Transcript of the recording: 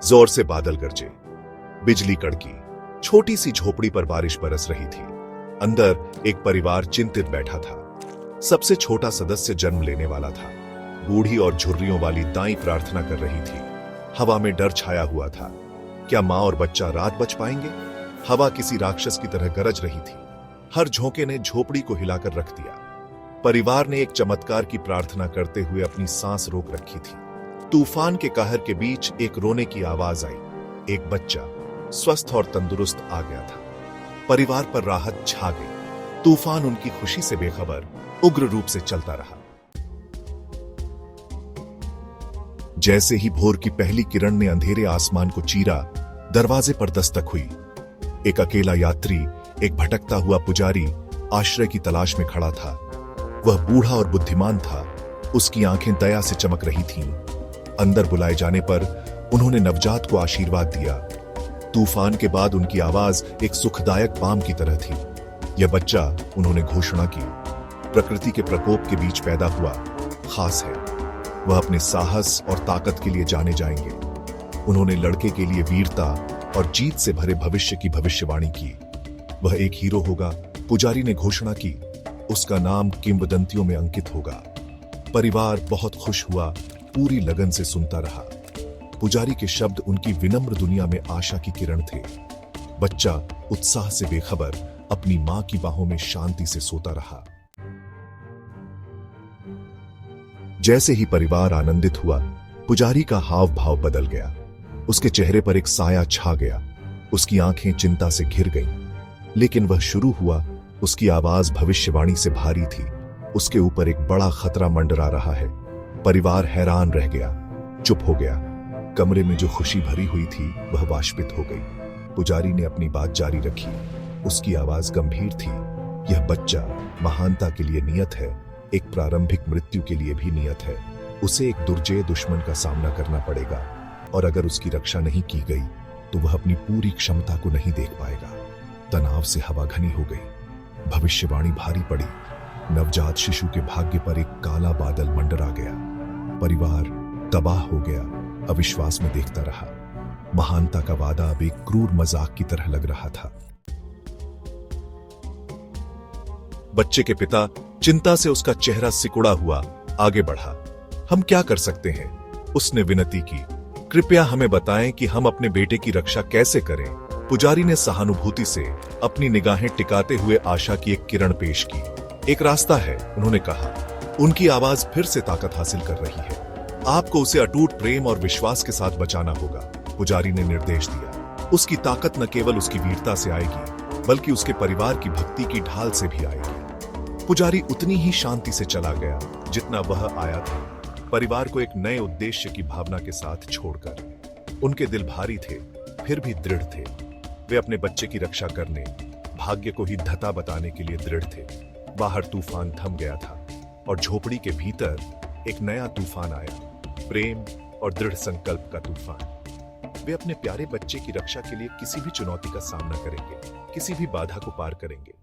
जोर से बादल गरजे, बिजली कड़की। छोटी सी झोपड़ी पर बारिश बरस रही थी। अंदर एक परिवार चिंतित बैठा था। सबसे छोटा सदस्य जन्म लेने वाला था। बूढ़ी और झुर्रियों वाली दाई प्रार्थना कर रही थी। हवा में डर छाया हुआ था। क्या मां और बच्चा रात बच पाएंगे? हवा किसी राक्षस की तरह गरज रही थी। हर झोंके ने झोपड़ी को हिलाकर रख दिया। परिवार ने एक चमत्कार की प्रार्थना करते हुए अपनी सांस रोक रखी थी। तूफान के कहर के बीच एक रोने की आवाज आई। एक बच्चा स्वस्थ और तंदुरुस्त आ गया था। परिवार पर राहत छा गई। तूफान उनकी खुशी से बेखबर उग्र रूप से चलता रहा। जैसे ही भोर की पहली किरण ने अंधेरे आसमान को चीरा, दरवाजे पर दस्तक हुई। एक अकेला यात्री, एक भटकता हुआ पुजारी आश्रय की तलाश में खड़ा था। वह बूढ़ा और बुद्धिमान था। उसकी आंखें दया से चमक रही थीं। अंदर बुलाए जाने पर उन्होंने नवजात को आशीर्वाद दिया। तूफान के बाद उनकी आवाज एक सुखदायक बाम की तरह थी। यह बच्चा, उन्होंने घोषणा की, प्रकृति के प्रकोप के बीच पैदा हुआ, खास है। वह अपने साहस और ताकत के लिए जाने जाएंगे। उन्होंने लड़के के लिए वीरता और जीत से भरे भविष्य की भविष्यवाणी की। वह एक हीरो होगा, पुजारी ने घोषणा की। उसका नाम किंवदंतियों में अंकित होगा। परिवार बहुत खुश हुआ, पूरी लगन से सुनता रहा। पुजारी के शब्द उनकी विनम्र दुनिया में आशा की किरण थे। बच्चा उत्साह से बेखबर अपनी मां की बाहों में शांति से सोता रहा। जैसे ही परिवार आनंदित हुआ, पुजारी का हाव भाव बदल गया। उसके चेहरे पर एक साया छा गया। उसकी आंखें चिंता से घिर गईं। लेकिन वह शुरू हुआ। उसकी आवाज भविष्यवाणी से भारी थी। उसके ऊपर एक बड़ा खतरा मंडरा रहा है। परिवार हैरान रह गया, चुप हो गया। कमरे में जो खुशी भरी हुई थी वह वाष्पित हो गई। पुजारी ने अपनी बात जारी रखी। उसकी आवाज गंभीर थी। यह बच्चा महानता के लिए नियत है, एक प्रारंभिक मृत्यु के लिए भी नियत है। उसे एक दुर्जय दुश्मन का सामना करना पड़ेगा, और अगर उसकी रक्षा नहीं की गई तो वह अपनी पूरी क्षमता को नहीं देख पाएगा। तनाव से हवा घनी हो गई। भविष्यवाणी भारी पड़ी। नवजात शिशु के भाग्य पर एक काला बादल मंडरा गया। परिवार तबाह हो गया, अविश्वास में देखता रहा। महानता का वादा अब एक क्रूर मजाक की तरह लग रहा था। बच्चे के पिता चिंता से उसका चेहरा सिकुड़ा हुआ आगे बढ़ा। हम क्या कर सकते हैं? उसने विनती की। कृपया हमें बताएं कि हम अपने बेटे की रक्षा कैसे करें। पुजारी ने सहानुभूति से अपनी निगाहें टिकाते हुए आशा की एक किरण पेश की। एक रास्ता है, उन्होंने कहा। उनकी आवाज फिर से ताकत हासिल कर रही है। आपको उसे अटूट प्रेम और विश्वास के साथ बचाना होगा, पुजारी ने निर्देश दिया। उसकी ताकत न केवल उसकी वीरता से आएगी, बल्कि उसके परिवार की भक्ति की ढाल से भी आएगी। पुजारी उतनी ही शांति से चला गया जितना वह आया था, परिवार को एक नए उद्देश्य की भावना के साथ छोड़कर। उनके दिल भारी थे, फिर भी दृढ़ थे। वे अपने बच्चे की रक्षा करने, भाग्य को ही धता बताने के लिए दृढ़ थे। बाहर तूफान थम गया था और झोपड़ी के भीतर एक नया तूफान आया, प्रेम और दृढ़ संकल्प का तूफान। वे अपने प्यारे बच्चे की रक्षा के लिए किसी भी चुनौती का सामना करेंगे, किसी भी बाधा को पार करेंगे।